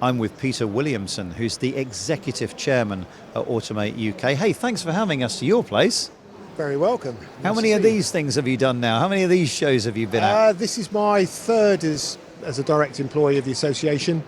I'm with Peter Williamson, who's the Executive Chairman at Automate UK. Hey, thanks for having us to your place. Very welcome. How many of these things have you done now? How many of these shows have you been at? This is my third as a direct employee of the association,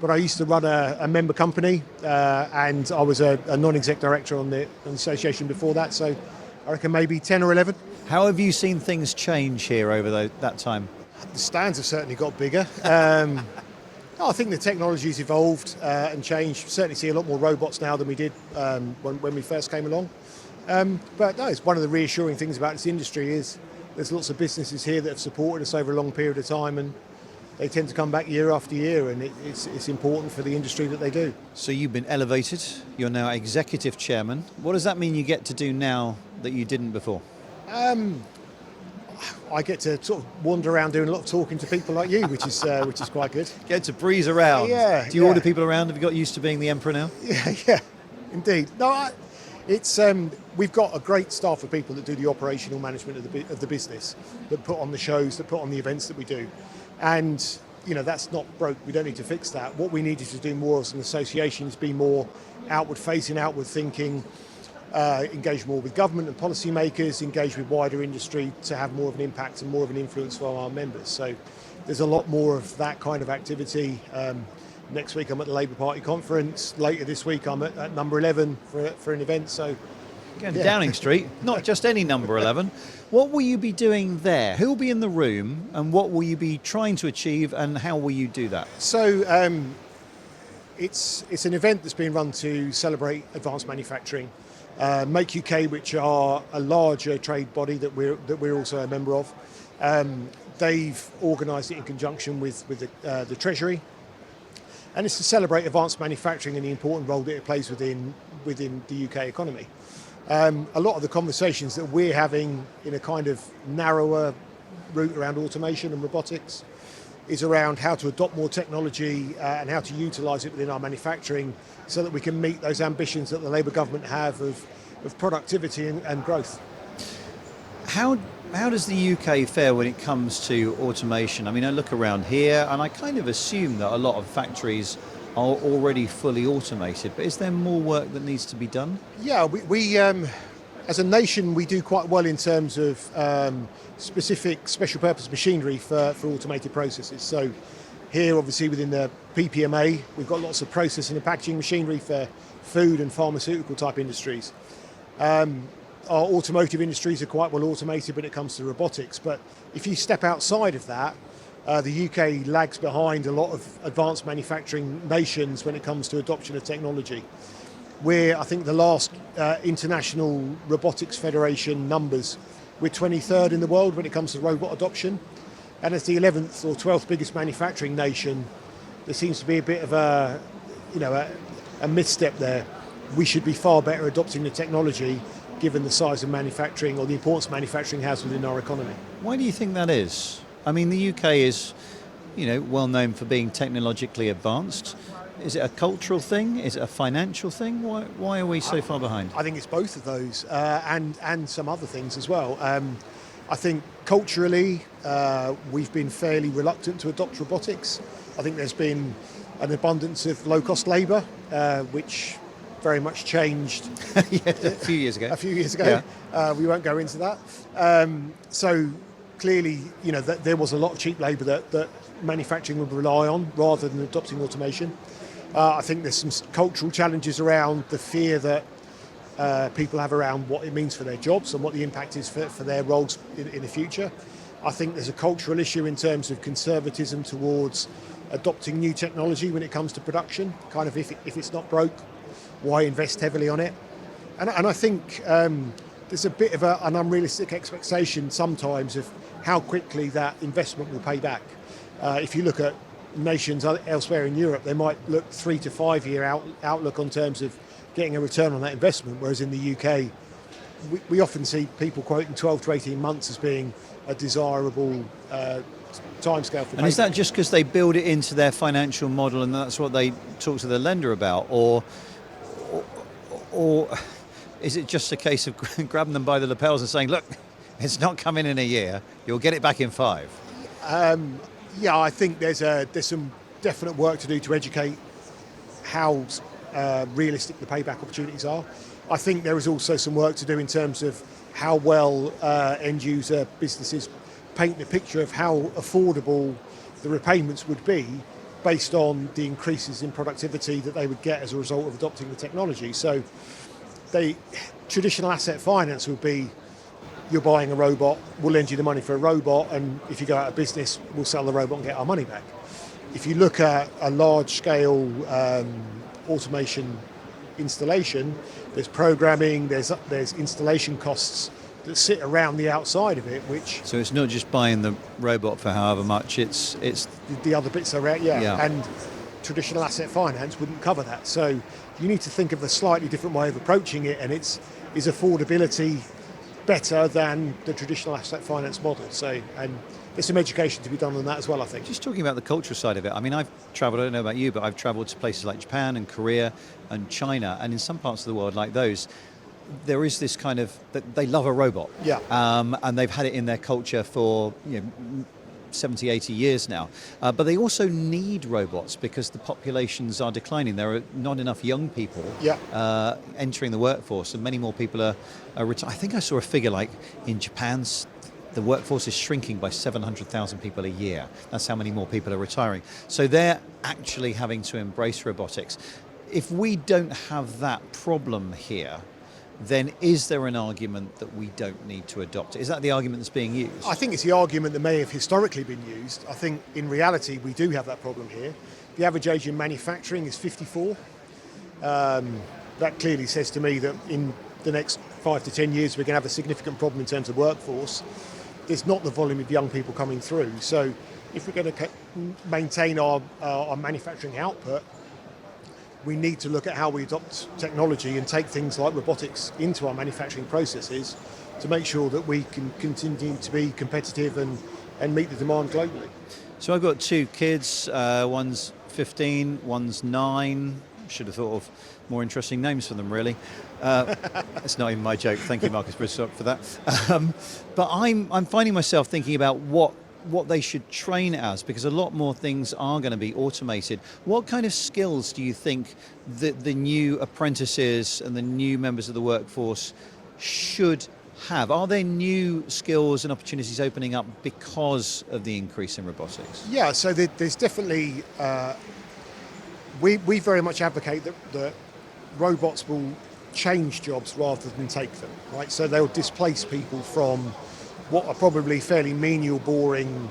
but I used to run a member company and I was a non-exec director on the association before that, so I reckon maybe 10 or 11. How have you seen things change here over that time? The stands have certainly got bigger. I think the technology's evolved and changed. Certainly see a lot more robots now than we did when we first came along. But no, it's one of the reassuring things about this industry is there's lots of businesses here that have supported us over a long period of time, and they tend to come back year after year, and it's important for the industry that they do. So you've been elevated, you're now Executive Chairman. What does that mean you get to do now that you didn't before? I get to sort of wander around doing a lot of talking to people like you, which is quite good. Get to breeze around. Yeah. Do you order people around? Have you got used to being the emperor now? Yeah, indeed. No, we've got a great staff of people that do the operational management of the business, that put on the shows, that put on the events that we do, and that's not broke. We don't need to fix that. What we needed to do more as an association is be more outward facing, outward thinking. Engage more with government and policymakers, engage with wider industry to have more of an impact and more of an influence for our members. So there's a lot more of that kind of activity. Next week I'm at the Labour Party conference. Later this week I'm at number 11 for an event. So again, yeah. Downing Street, not just any number 11. What will you be doing there? Who will be in the room, and what will you be trying to achieve, and how will you do that? So it's an event that's been run to celebrate advanced manufacturing. Make UK, which are a larger trade body that we're also a member of, they've organised it in conjunction with the Treasury, and it's to celebrate advanced manufacturing and the important role that it plays within the UK economy. A lot of the conversations that we're having in a kind of narrower route around automation and robotics is around how to adopt more technology and how to utilise it within our manufacturing so that we can meet those ambitions that the Labour government have of productivity and growth. How does the UK fare when it comes to automation? I mean, I look around here and I kind of assume that a lot of factories are already fully automated, but is there more work that needs to be done? Yeah, we as a nation, we do quite well in terms of specific special purpose machinery for automated processes. So here, obviously, within the PPMA, we've got lots of processing and packaging machinery for food and pharmaceutical type industries. Our automotive industries are quite well automated when it comes to robotics, but if you step outside of that, the UK lags behind a lot of advanced manufacturing nations when it comes to adoption of technology. We're, I think, the last International Robotics Federation numbers, we're 23rd in the world when it comes to robot adoption. And as the 11th or 12th biggest manufacturing nation, there seems to be a bit of a misstep there. We should be far better adopting the technology given the size of manufacturing or the importance manufacturing has within our economy. Why do you think that is? I mean, the UK is, well known for being technologically advanced. Is it a cultural thing? Is it a financial thing? Why are we so far behind? I think it's both of those and some other things as well. I think culturally we've been fairly reluctant to adopt robotics. I think there's been an abundance of low-cost labour, which very much changed yeah, a few years ago. Yeah. We won't go into that. So clearly, that there was a lot of cheap labour that manufacturing would rely on rather than adopting automation. I think there's some cultural challenges around the fear that people have around what it means for their jobs and what the impact is for their roles in the future. I think there's a cultural issue in terms of conservatism towards adopting new technology when it comes to production. Kind of if it's not broke, why invest heavily on it? And I think there's a bit of an unrealistic expectation sometimes of how quickly that investment will pay back. If you look at nations elsewhere in Europe, they might look 3 to 5 year outlook on terms of getting a return on that investment, whereas in the UK, we often see people quoting 12 to 18 months as being a desirable timescale for payback. And is that just because they build it into their financial model and that's what they talk to the lender about, or is it just a case of grabbing them by the lapels and saying, look, it's not coming in a year, you'll get it back in 5? Yeah, I think there's some definite work to do to educate how realistic the payback opportunities are. I think there is also some work to do in terms of how well end user businesses paint the picture of how affordable the repayments would be based on the increases in productivity that they would get as a result of adopting the technology. So traditional asset finance would be, you're buying a robot, we'll lend you the money for a robot, and if you go out of business, we'll sell the robot and get our money back. If you look at a large-scale automation installation, there's programming, there's installation costs that sit around the outside of it, which... So it's not just buying the robot for however much, it's the other bits around, yeah. And traditional asset finance wouldn't cover that. So you need to think of a slightly different way of approaching it, and is affordability better than the traditional asset finance model? So, and there's some education to be done on that as well, I think. Just talking about the cultural side of it, I mean, I've travelled, I don't know about you, but I've travelled to places like Japan and Korea and China, and in some parts of the world like those, there is this kind of, that they love a robot. Yeah. And they've had it in their culture for 70, 80 years now. But they also need robots because the populations are declining. There are not enough young people entering the workforce, and many more people are retiring. I think I saw a figure like in Japan, the workforce is shrinking by 700,000 people a year. That's how many more people are retiring. So they're actually having to embrace robotics. If we don't have that problem here, then is there an argument that we don't need to adopt it? Is that the argument that's being used? I think it's the argument that may have historically been used. I think in reality we do have that problem here. The average age in manufacturing is 54. That clearly says to me that in the next 5 to 10 years we're going to have a significant problem in terms of workforce. There's not the volume of young people coming through. So if we're going to maintain our manufacturing output, we need to look at how we adopt technology and take things like robotics into our manufacturing processes to make sure that we can continue to be competitive and meet the demand globally. So I've got 2 kids, one's 15, one's 9. Should have thought of more interesting names for them, really. It's not even my joke. Thank you, Marcus Bridstock, for that. But I'm finding myself thinking about what they should train as, because a lot more things are going to be automated. What kind of skills do you think that the new apprentices and the new members of the workforce should have? Are there new skills and opportunities opening up because of the increase in robotics? Yeah, so there's definitely... We very much advocate that robots will change jobs rather than take them, right? So they'll displace people from what are probably fairly menial, boring,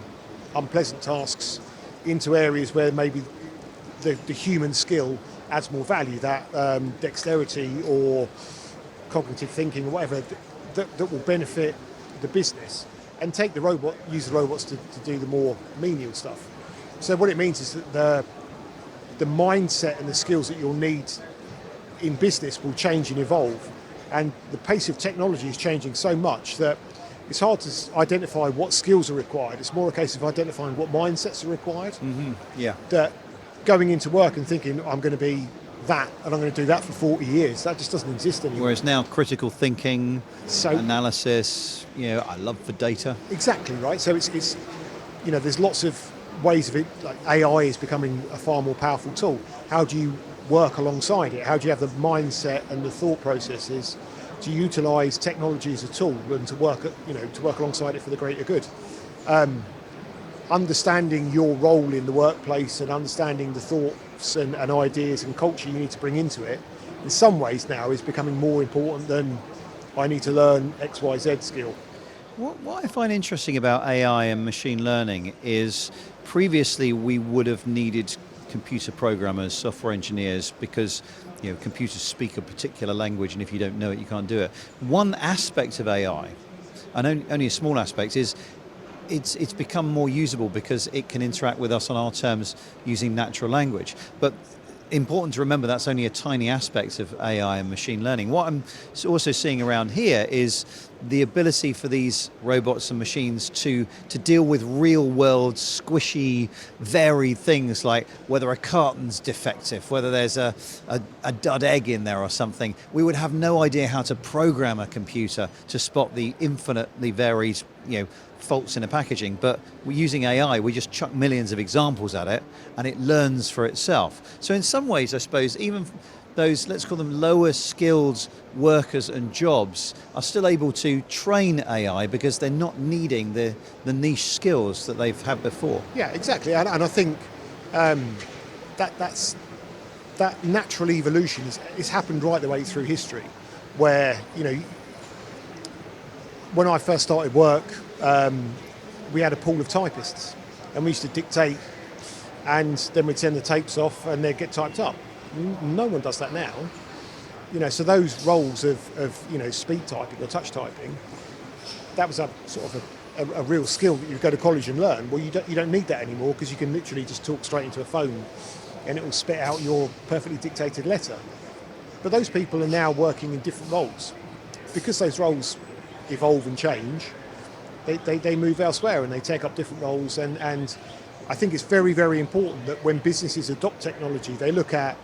unpleasant tasks into areas where maybe the human skill adds more value, that dexterity or cognitive thinking or whatever that will benefit the business, and use the robots to do the more menial stuff. So what it means is that the mindset and the skills that you'll need in business will change and evolve, and the pace of technology is changing so much that it's hard to identify what skills are required. It's more a case of identifying what mindsets are required. Mm-hmm. Yeah. That going into work and thinking I'm going to be that and I'm going to do that for 40 years, that just doesn't exist anymore. Whereas now critical thinking, analysis, I love for data. Exactly, right? So it's there's lots of ways of it, like AI is becoming a far more powerful tool. How do you work alongside it? How do you have the mindset and the thought processes to utilise technology as a tool and to work alongside it for the greater good? Understanding your role in the workplace and understanding the thoughts and ideas and culture you need to bring into it, in some ways now is becoming more important than I need to learn XYZ skill. What I find interesting about AI and machine learning is previously we would have needed computer programmers, software engineers, because computers speak a particular language, and if you don't know it, you can't do it. One aspect of AI, and only a small aspect, is it's become more usable because it can interact with us on our terms using natural language. But important to remember that's only a tiny aspect of AI and machine learning. What I'm also seeing around here is the ability for these robots and machines to deal with real world squishy varied things, like whether a carton's defective, whether there's a dud egg in there or something. We would have no idea how to program a computer to spot the infinitely varied faults in a packaging, but we're using AI, we just chuck millions of examples at it and it learns for itself. So in some ways, I suppose, even those, let's call them lower skilled workers and jobs, are still able to train AI because they're not needing the niche skills that they've had before. Yeah, exactly. And I think that natural evolution is happened right the way through history, where, when I first started work, we had a pool of typists and we used to dictate, and then we'd send the tapes off and they'd get typed up. No one does that now. So those roles of speed typing or touch typing, that was a sort of a real skill that you go to college and learn. Well, you don't need that anymore, because you can literally just talk straight into a phone and it will spit out your perfectly dictated letter. But those people are now working in different roles. Because those roles evolve and change, they move elsewhere and they take up different roles, and I think it's very, very important that when businesses adopt technology, they look at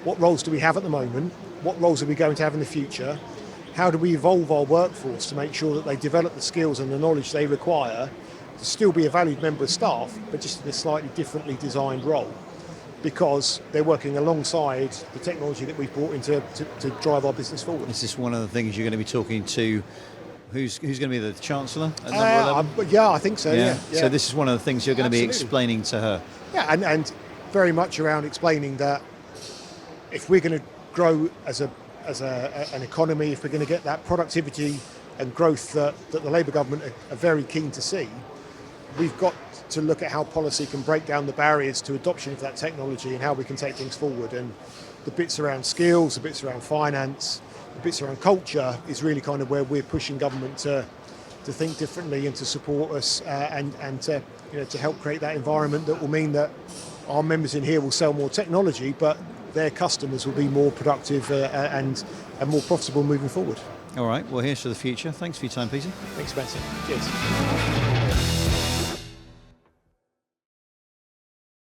what roles do we have at the moment, what roles are we going to have in the future, how do we evolve our workforce to make sure that they develop the skills and the knowledge they require to still be a valued member of staff, but just in a slightly differently designed role, because they're working alongside the technology that we've brought in to drive our business forward. Is this one of the things you're going to be talking to? Who's going to be the Chancellor at number 11? Yeah, I think so, yeah. So this is one of the things you're going to be explaining to her. Yeah, and very much around explaining that if we're going to grow as an economy, if we're going to get that productivity and growth that the Labour government are very keen to see, we've got to look at how policy can break down the barriers to adoption of that technology and how we can take things forward. And the bits around skills, the bits around finance, the bits around culture is really kind of where we're pushing government to think differently and to support us and to help create that environment that will mean that our members in here will sell more technology, but their customers will be more productive and more profitable moving forward. All right, well, here's to the future. Thanks for your time, Peter. Thanks, Spencer. Cheers.